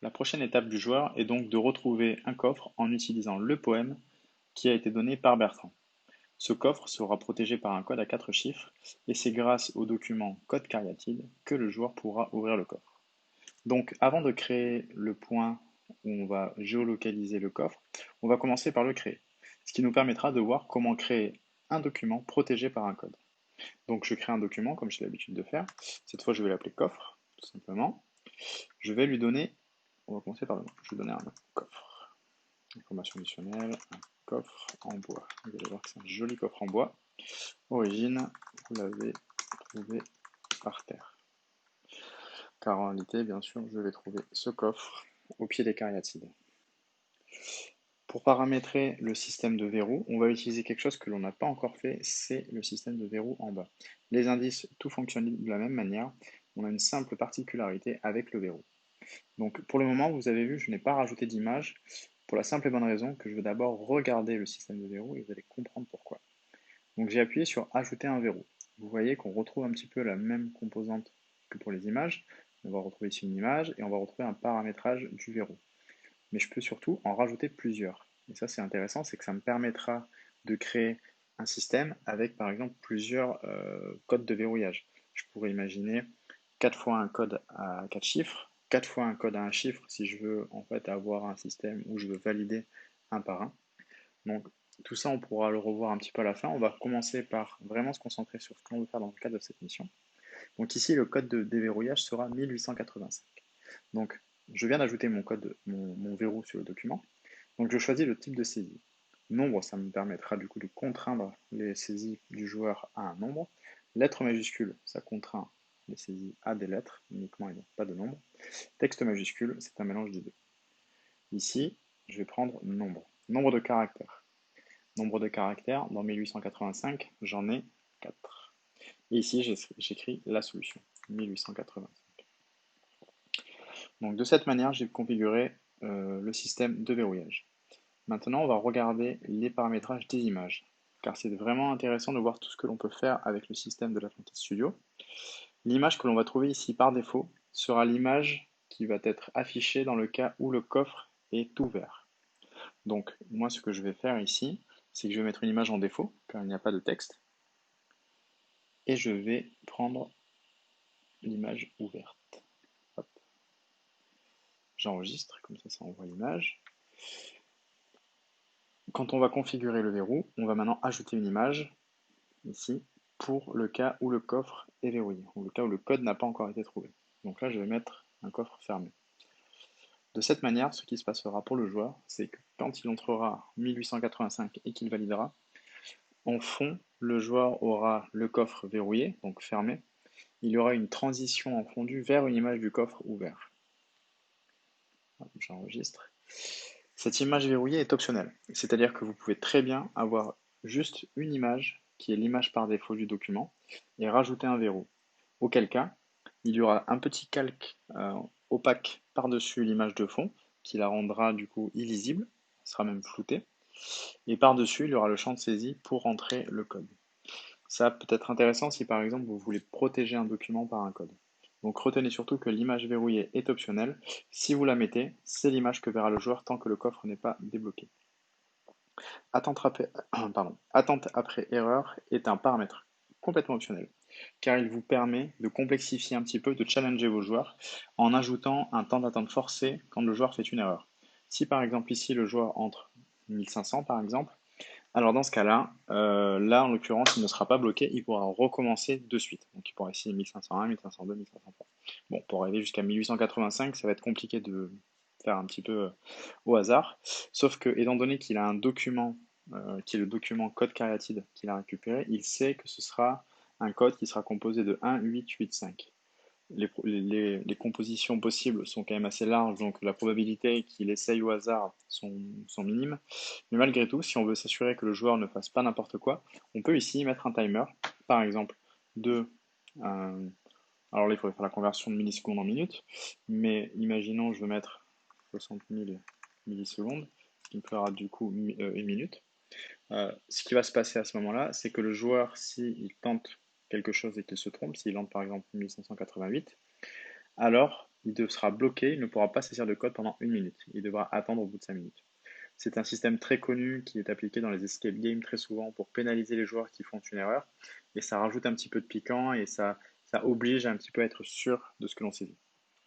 La prochaine étape du joueur est donc de retrouver un coffre en utilisant le poème qui a été donné par Bertrand. Ce coffre sera protégé par un code à 4 chiffres et c'est grâce au document code cariatide que le joueur pourra ouvrir le coffre. Donc avant de créer le point où on va géolocaliser le coffre, on va commencer par le créer, ce qui nous permettra de voir comment créer un document protégé par un code. Donc je crée un document comme j'ai l'habitude de faire. Cette fois je vais l'appeler coffre, tout simplement. Je vais lui donner, on va commencer par le nom, je vais donner un nom, coffre. Information additionnelle, un coffre en bois. Vous allez voir que c'est un joli coffre en bois. Origine, vous l'avez trouvé par terre. Car en réalité, bien sûr, je vais trouver ce coffre au pied des cariatides. Pour paramétrer le système de verrou, on va utiliser quelque chose que l'on n'a pas encore fait, c'est le système de verrou en bas. Les indices, tout fonctionne de la même manière. On a une simple particularité avec le verrou. Donc pour le moment, vous avez vu, je n'ai pas rajouté d'image pour la simple et bonne raison que je vais d'abord regarder le système de verrou et vous allez comprendre pourquoi. Donc j'ai appuyé sur ajouter un verrou. Vous voyez qu'on retrouve un petit peu la même composante que pour les images. On va retrouver ici une image et on va retrouver un paramétrage du verrou. Mais je peux surtout en rajouter plusieurs. Et ça c'est intéressant, c'est que ça me permettra de créer un système avec par exemple plusieurs codes de verrouillage. Je pourrais imaginer 4 fois un code à 4 chiffres, 4 fois un code à un chiffre si je veux en fait avoir un système où je veux valider un par un. Donc tout ça on pourra le revoir un petit peu à la fin. On va commencer par vraiment se concentrer sur ce qu'on veut faire dans le cadre de cette mission. Donc ici le code de déverrouillage sera 1885. Donc je viens d'ajouter mon code, mon verrou sur le document. Donc je choisis le type de saisie. Nombre, ça me permettra du coup de contraindre les saisies du joueur à un nombre. Lettre majuscule, ça contraint les saisies à des lettres uniquement et donc pas de nombre. Texte majuscule, c'est un mélange des deux. Ici, je vais prendre nombre. Nombre de caractères. Nombre de caractères, dans 1885, j'en ai 4. Et ici, j'écris la solution, 1885. Donc de cette manière, j'ai configuré le système de verrouillage. Maintenant, on va regarder les paramétrages des images, car c'est vraiment intéressant de voir tout ce que l'on peut faire avec le système de l'Atlantis Studio. L'image que l'on va trouver ici par défaut sera l'image qui va être affichée dans le cas où le coffre est ouvert. Donc, moi, ce que je vais faire ici, c'est que je vais mettre une image en défaut, car il n'y a pas de texte, et je vais prendre l'image ouverte. Hop. J'enregistre, comme ça envoie l'image. Quand on va configurer le verrou, on va maintenant ajouter une image, ici, pour le cas où le coffre est verrouillé, ou le cas où le code n'a pas encore été trouvé. Donc là, je vais mettre un coffre fermé. De cette manière, ce qui se passera pour le joueur, c'est que quand il entrera 1885 et qu'il validera, en fond, le joueur aura le coffre verrouillé, donc fermé. Il y aura une transition en fondu vers une image du coffre ouvert. J'enregistre. Cette image verrouillée est optionnelle, c'est-à-dire que vous pouvez très bien avoir juste une image qui est l'image par défaut du document et rajouter un verrou. Auquel cas, il y aura un petit calque opaque par-dessus l'image de fond qui la rendra du coup illisible, sera même floutée. Et par-dessus, il y aura le champ de saisie pour entrer le code. Ça peut être intéressant si par exemple vous voulez protéger un document par un code. Donc retenez surtout que l'image verrouillée est optionnelle. Si vous la mettez, c'est l'image que verra le joueur tant que le coffre n'est pas débloqué. Attente après erreur est un paramètre complètement optionnel, car il vous permet de complexifier un petit peu, de challenger vos joueurs en ajoutant un temps d'attente forcé quand le joueur fait une erreur. Si par exemple ici le joueur entre 1500 par exemple, alors dans ce cas-là, là en l'occurrence il ne sera pas bloqué, il pourra recommencer de suite. Donc il pourra essayer 1501, 1502, 1503. Bon, pour arriver jusqu'à 1885, ça va être compliqué de faire un petit peu au hasard. Sauf que, étant donné qu'il a un document, qui est le document code cariatide qu'il a récupéré, il sait que ce sera un code qui sera composé de 1, 8, 8, 5. Les compositions possibles sont quand même assez larges, donc la probabilité qu'il essaye au hasard sont minimes. Mais malgré tout, si on veut s'assurer que le joueur ne fasse pas n'importe quoi, on peut ici mettre un timer, par exemple de... alors là, il faudrait faire la conversion de millisecondes en minutes, mais imaginons je veux mettre 60 000 millisecondes, ce qui me fera du coup une minute. Ce qui va se passer à ce moment-là, c'est que le joueur, s'il tente quelque chose et qu'il se trompe, s'il entre par exemple 1588, alors il sera bloqué, il ne pourra pas saisir de code pendant 1 minute. Il devra attendre au bout de 5 minutes. C'est un système très connu qui est appliqué dans les escape games très souvent pour pénaliser les joueurs qui font une erreur. Et ça rajoute un petit peu de piquant et ça oblige un petit peu à être sûr de ce que l'on saisit.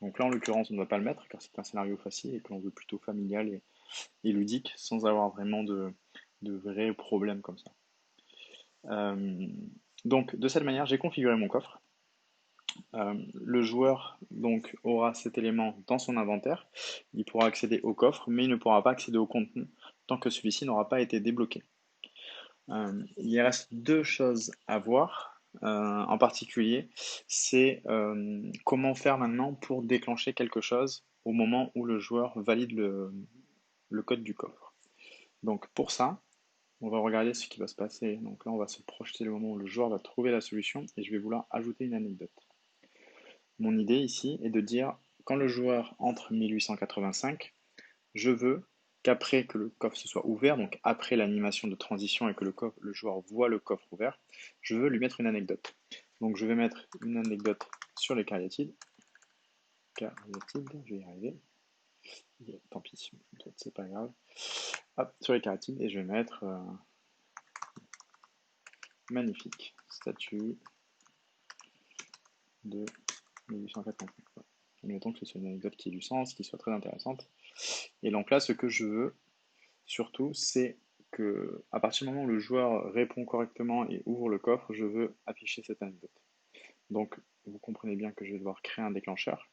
Donc là, en l'occurrence, on ne va pas le mettre car c'est un scénario facile et que l'on veut plutôt familial et ludique sans avoir vraiment de vrais problèmes comme ça. Euh, donc de cette manière, j'ai configuré mon coffre. Le joueur donc aura cet élément dans son inventaire. Il pourra accéder au coffre, mais il ne pourra pas accéder au contenu tant que celui-ci n'aura pas été débloqué. Il reste deux choses à voir. En particulier, c'est comment faire maintenant pour déclencher quelque chose au moment où le joueur valide le code du coffre. Donc pour ça, on va regarder ce qui va se passer. Donc là, on va se projeter le moment où le joueur va trouver la solution et je vais vouloir ajouter une anecdote. Mon idée ici est de dire, quand le joueur entre 1885, je veux qu'après que le coffre se soit ouvert, donc après l'animation de transition et que le joueur voit le coffre ouvert, je veux lui mettre une anecdote. Donc je vais mettre une anecdote sur les cariatides. Cariatides, je vais y arriver. Tant pis, c'est pas grave. Hop, sur les cariatides, et je vais mettre magnifique statue de 1885. Admettons que ce soit une anecdote qui ait du sens, qui soit très intéressante. Et donc là, ce que je veux, surtout, c'est que à partir du moment où le joueur répond correctement et ouvre le coffre, je veux afficher cette anecdote. Donc, vous comprenez bien que je vais devoir créer un déclencheur.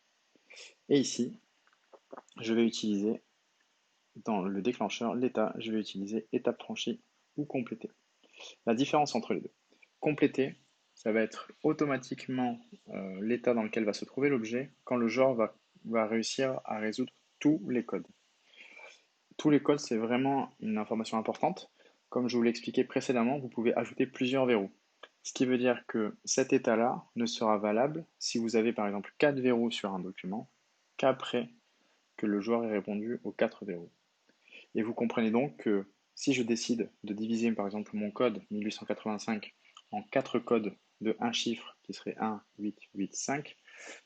Et ici, je vais utiliser, dans le déclencheur, l'état, je vais utiliser étape franchie ou compléter. La différence entre les deux. Compléter, ça va être automatiquement l'état dans lequel va se trouver l'objet quand le joueur va réussir à résoudre tous les codes. Tous les codes, c'est vraiment une information importante. Comme je vous l'ai expliqué précédemment, vous pouvez ajouter plusieurs verrous. Ce qui veut dire que cet état-là ne sera valable si vous avez par exemple 4 verrous sur un document qu'après que le joueur ait répondu aux 4 verrous. Et vous comprenez donc que si je décide de diviser par exemple mon code 1885 en 4 codes de un chiffre qui serait 1, 8, 8, 5,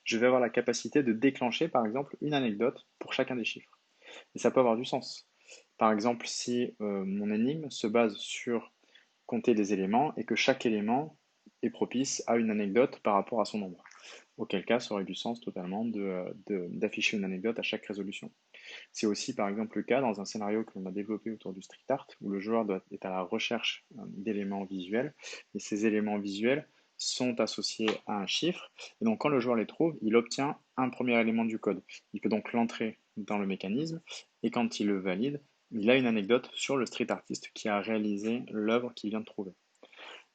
je vais avoir la capacité de déclencher par exemple une anecdote pour chacun des chiffres. Et ça peut avoir du sens. Par exemple, si mon énigme se base sur compter des éléments et que chaque élément est propice à une anecdote par rapport à son nombre. Auquel cas, ça aurait du sens totalement d'afficher une anecdote à chaque résolution. C'est aussi par exemple le cas dans un scénario que l'on a développé autour du street art, où le joueur est à la recherche d'éléments visuels, et ces éléments visuels sont associés à un chiffre, et donc quand le joueur les trouve, il obtient un premier élément du code. Il peut donc l'entrer dans le mécanisme, et quand il le valide, il a une anecdote sur le street artiste qui a réalisé l'œuvre qu'il vient de trouver.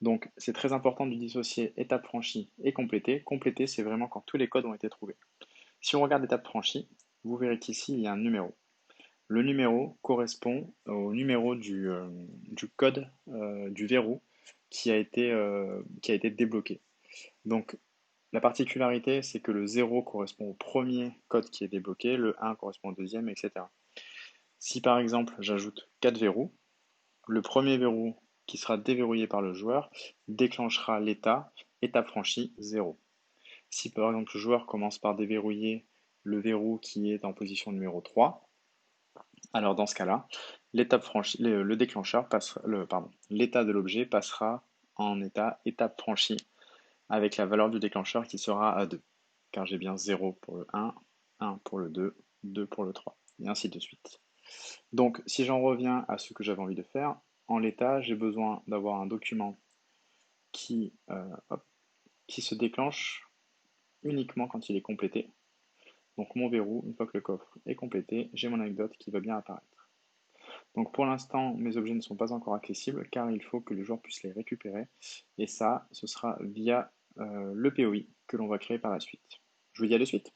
Donc c'est très important de dissocier étape franchie et complétée. Compléter, c'est vraiment quand tous les codes ont été trouvés. Si on regarde étape franchie, vous verrez qu'ici, il y a un numéro. Le numéro correspond au numéro du code du verrou qui a été débloqué. Donc la particularité, c'est que le 0 correspond au premier code qui est débloqué, le 1 correspond au deuxième, etc. Si par exemple j'ajoute 4 verrous, le premier verrou qui sera déverrouillé par le joueur déclenchera l'état étape franchie 0. Si par exemple le joueur commence par déverrouiller le verrou qui est en position numéro 3, alors dans ce cas-là, l'étape franchie, le déclencheur passera, l'état de l'objet passera en étape franchie avec la valeur du déclencheur qui sera à 2. Car j'ai bien 0 pour le 1, 1 pour le 2, 2 pour le 3, et ainsi de suite. Donc si j'en reviens à ce que j'avais envie de faire, en l'état, j'ai besoin d'avoir un document qui, qui se déclenche uniquement quand il est complété. Donc mon verrou, une fois que le coffre est complété, j'ai mon anecdote qui va bien apparaître. Donc pour l'instant, mes objets ne sont pas encore accessibles car il faut que le joueur puisse les récupérer. Et ça, ce sera via le POI que l'on va créer par la suite. Je vous dis à de suite.